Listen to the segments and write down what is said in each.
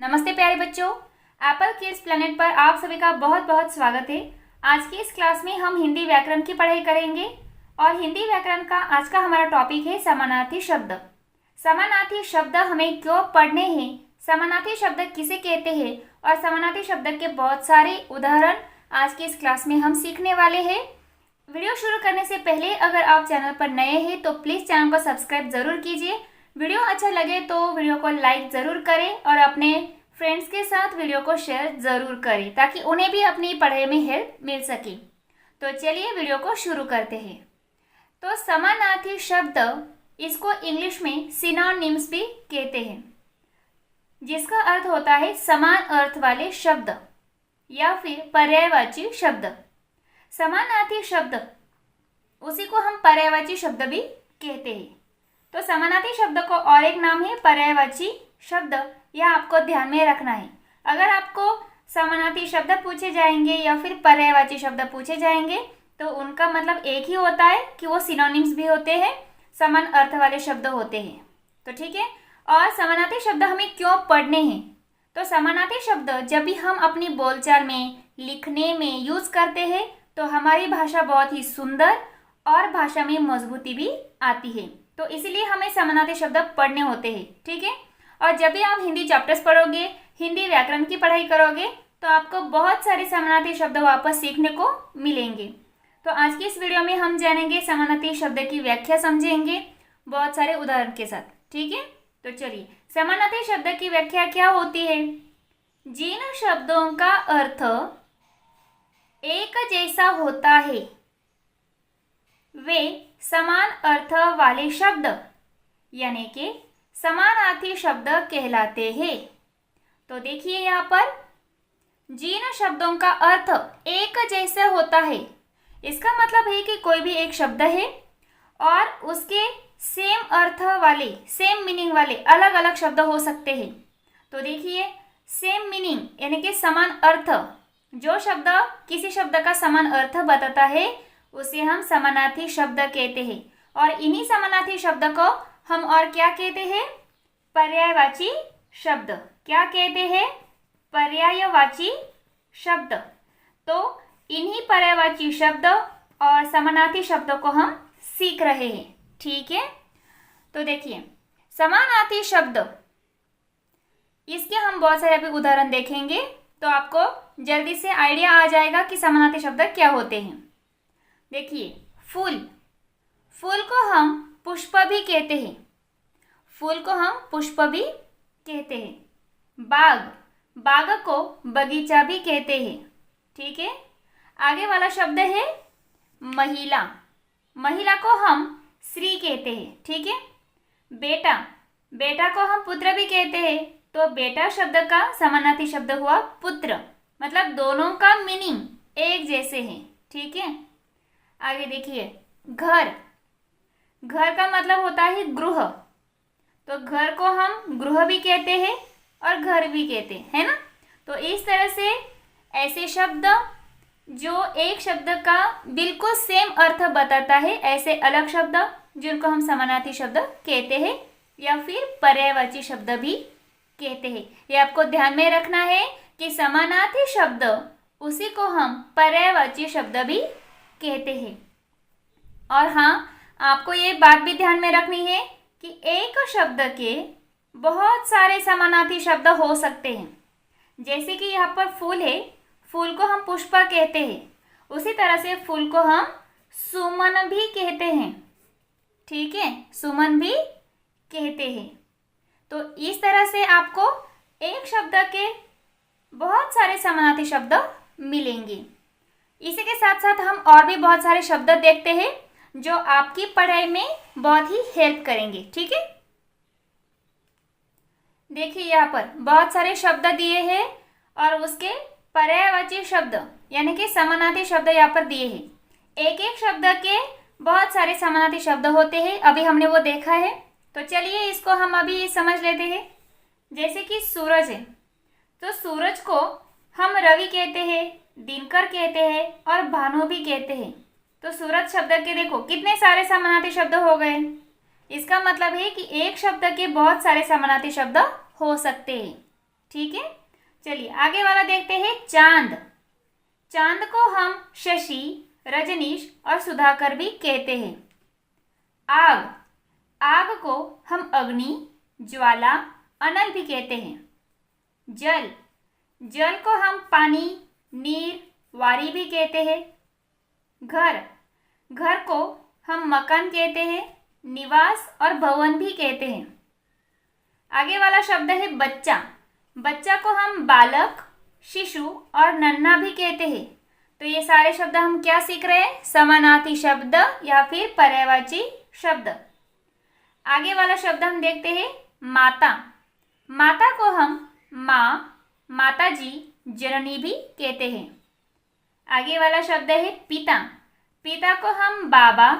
नमस्ते प्यारे बच्चों, एप्पल किड्स प्लेनेट पर आप सभी का बहुत बहुत स्वागत है। आज की इस क्लास में हम हिंदी व्याकरण की पढ़ाई करेंगे और हिंदी व्याकरण का आज का हमारा टॉपिक है समानार्थी शब्द। समानार्थी शब्द हमें क्यों पढ़ने हैं, समानार्थी शब्द किसे कहते हैं और समानार्थी शब्द के बहुत सारे उदाहरण आज की इस क्लास में हम सीखने वाले हैं। वीडियो शुरू करने से पहले अगर आप चैनल पर नए हैं तो प्लीज़ चैनल को सब्सक्राइब ज़रूर कीजिए। वीडियो अच्छा लगे तो वीडियो को लाइक ज़रूर करें और अपने फ्रेंड्स के साथ वीडियो को शेयर ज़रूर करें ताकि उन्हें भी अपनी पढ़ाई में हेल्प मिल सके। तो चलिए वीडियो को शुरू करते हैं। तो समानार्थी शब्द, इसको इंग्लिश में सिनोनिम्स भी कहते हैं, जिसका अर्थ होता है समान अर्थ वाले शब्द या फिर पर्यायवाची शब्द। समानार्थी शब्द उसी को हम पर्यायवाची शब्द भी कहते हैं। तो समानार्थी शब्द को और एक नाम है पर्यायवाची शब्द, यह आपको ध्यान में रखना है। अगर आपको समानार्थी शब्द पूछे जाएंगे या फिर पर्यायवाची शब्द पूछे जाएंगे तो उनका मतलब एक ही होता है कि वो सिनोनिम्स भी होते हैं, समान अर्थ वाले शब्द होते हैं। तो ठीक है। और समानार्थी शब्द हमें क्यों पढ़ने हैं? तो समानार्थी शब्द जब भी हम अपनी बोलचाल में, लिखने में यूज करते हैं तो हमारी भाषा बहुत ही सुंदर और भाषा में मजबूती भी आती है। तो इसीलिए हमें समानार्थी शब्द पढ़ने होते हैं। ठीक है। और जब भी आप हिंदी चैप्टर्स पढ़ोगे, हिंदी व्याकरण की पढ़ाई करोगे तो आपको बहुत सारे समानार्थी शब्द वापस सीखने को मिलेंगे। तो आज की इस वीडियो में हम जानेंगे समानार्थी शब्द की व्याख्या, समझेंगे बहुत सारे उदाहरण के साथ। ठीक है। तो चलिए, समानार्थी शब्द की व्याख्या क्या होती है? जिन शब्दों का अर्थ एक जैसा होता है वे समान अर्थ वाले शब्द यानी कि समानार्थी शब्द कहलाते हैं। तो देखिए यहाँ पर, जिन शब्दों का अर्थ एक जैसा होता है, इसका मतलब है कि कोई भी एक शब्द है और उसके सेम अर्थ वाले, सेम मीनिंग वाले अलग अलग शब्द हो सकते हैं। तो देखिए, सेम मीनिंग यानी कि समान अर्थ, जो शब्द किसी शब्द का समान अर्थ बताता है उसे हम समानार्थी शब्द कहते हैं। और इन्हीं समानार्थी शब्द को हम और क्या कहते हैं? पर्यायवाची शब्द। क्या कहते हैं? पर्यायवाची शब्द। तो इन्हीं पर्यायवाची शब्द और समानार्थी शब्द को हम सीख रहे हैं। ठीक है। तो देखिए, समानार्थी शब्द, इसके हम बहुत सारे अभी उदाहरण देखेंगे तो आपको जल्दी से आइडिया आ जाएगा कि समानार्थी शब्द क्या होते हैं। देखिए, फूल, फूल को हम पुष्प भी कहते हैं, फूल को हम पुष्प भी कहते हैं। बाग, बाग को बगीचा भी कहते हैं। ठीक है। आगे वाला शब्द है महिला, महिला को हम स्त्री कहते हैं। ठीक है। बेटा, बेटा को हम पुत्र भी कहते हैं। तो बेटा शब्द का समानार्थी शब्द हुआ पुत्र, मतलब दोनों का मीनिंग एक जैसे हैं। ठीक है। आगे देखिए, घर, घर का मतलब होता है गृह, तो घर को हम गृह भी कहते हैं और घर भी कहते हैं, है ना। तो इस तरह से ऐसे शब्द जो एक शब्द का बिल्कुल सेम अर्थ बताता है, ऐसे अलग शब्द जिनको हम समानार्थी शब्द कहते हैं या फिर पर्यायवाची शब्द भी कहते हैं। ये आपको ध्यान में रखना है कि समानार्थी शब्द उसी को हम पर्यायवाची शब्द भी कहते हैं। और हाँ, आपको ये बात भी ध्यान में रखनी है कि एक शब्द के बहुत सारे समानार्थी शब्द हो सकते हैं। जैसे कि यहाँ पर फूल है, फूल को हम पुष्प कहते हैं, उसी तरह से फूल को हम सुमन भी कहते हैं। ठीक है, सुमन भी कहते हैं। तो इस तरह से आपको एक शब्द के बहुत सारे समानार्थी शब्द मिलेंगे। इसी के साथ साथ हम और भी बहुत सारे शब्द देखते हैं जो आपकी पढ़ाई में बहुत ही हेल्प करेंगे। ठीक है। देखिए, यहाँ पर बहुत सारे शब्द दिए हैं और उसके पर्यायवाची शब्द यानी कि समानार्थी शब्द यहाँ पर दिए हैं। एक एक शब्द के बहुत सारे समानार्थी शब्द होते हैं, अभी हमने वो देखा है। तो चलिए इसको हम अभी समझ लेते हैं। जैसे कि सूरज है, तो सूरज को हम रवि कहते हैं, दिनकर कहते हैं और भानु भी कहते हैं। तो सूरज शब्द के देखो कितने सारे समानार्थी शब्द हो गए। इसका मतलब है कि एक शब्द के बहुत सारे समानार्थी शब्द हो सकते हैं। ठीक है, चलिए आगे वाला देखते हैं। चांद, चांद को हम शशि, रजनीश और सुधाकर भी कहते हैं। आग, आग को हम अग्नि, ज्वाला, अनल भी कहते हैं। जल, जल को हम पानी, नीर, वारी भी कहते हैं। घर, घर को हम मकान कहते हैं, निवास और भवन भी कहते हैं। आगे वाला शब्द है बच्चा, बच्चा को हम बालक, शिशु और नन्हा भी कहते हैं। तो ये सारे शब्द हम क्या सीख रहे हैं? समानार्थी शब्द या फिर पर्यायवाची शब्द। आगे वाला शब्द हम देखते हैं माता, माता को हम माँ, माताजी, जननी भी कहते हैं। आगे वाला शब्द है पिता, पिता को हम बाबा,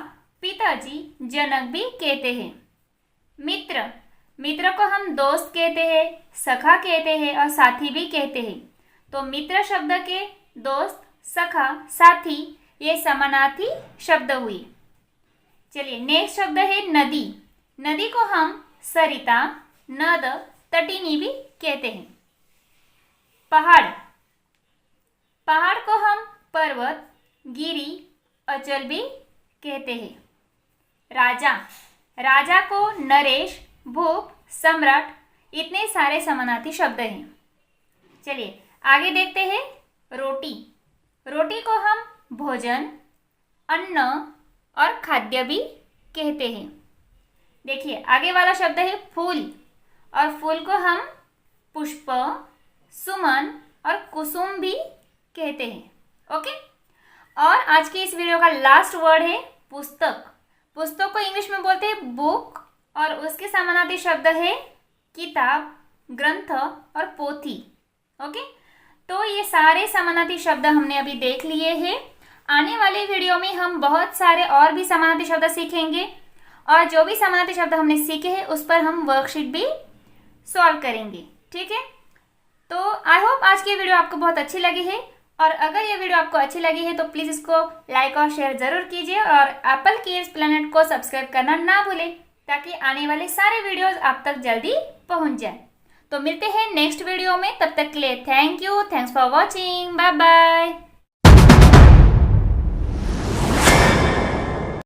पिताजी, जनक भी कहते हैं। मित्र, मित्र को हम दोस्त कहते हैं, सखा कहते हैं और साथी भी कहते हैं। तो मित्र शब्द के दोस्त, सखा, साथी ये समानार्थी शब्द हुए। चलिए नेक्स्ट शब्द है नदी, नदी को हम सरिता, नद, तटिनी भी कहते हैं। पहाड़, पहाड़ को हम पर्वत, गिरी, अचल भी कहते हैं। राजा, राजा को नरेश, भूप, सम्राट इतने सारे समानार्थी शब्द हैं। चलिए आगे देखते हैं रोटी, रोटी को हम भोजन, अन्न और खाद्य भी कहते हैं। देखिए आगे वाला शब्द है फूल, और फूल को हम पुष्प, सुमन और कुसुम भी कहते हैं। ओके, और आज की इस वीडियो का लास्ट वर्ड है पुस्तक, पुस्तक को इंग्लिश में बोलते हैं बुक, और उसके समानार्थी शब्द है किताब, ग्रंथ और पोथी। ओके, तो ये सारे समानार्थी शब्द हमने अभी देख लिए हैं। आने वाले वीडियो में हम बहुत सारे और भी समानार्थी शब्द सीखेंगे, और जो भी समानार्थी शब्द हमने सीखे हैं उस पर हम वर्कशीट भी सॉल्व करेंगे। ठीक है, तो आई होप आज की वीडियो आपको बहुत अच्छी लगी है, और अगर ये वीडियो आपको अच्छी लगी है तो प्लीज़ इसको लाइक और शेयर ज़रूर कीजिए, और एप्पल किड्स प्लैनेट को सब्सक्राइब करना ना भूलें, ताकि आने वाले सारे वीडियोस आप तक जल्दी पहुंच जाए। तो मिलते हैं नेक्स्ट वीडियो में, तब तक के लिए thank you, thanks for watching, bye bye.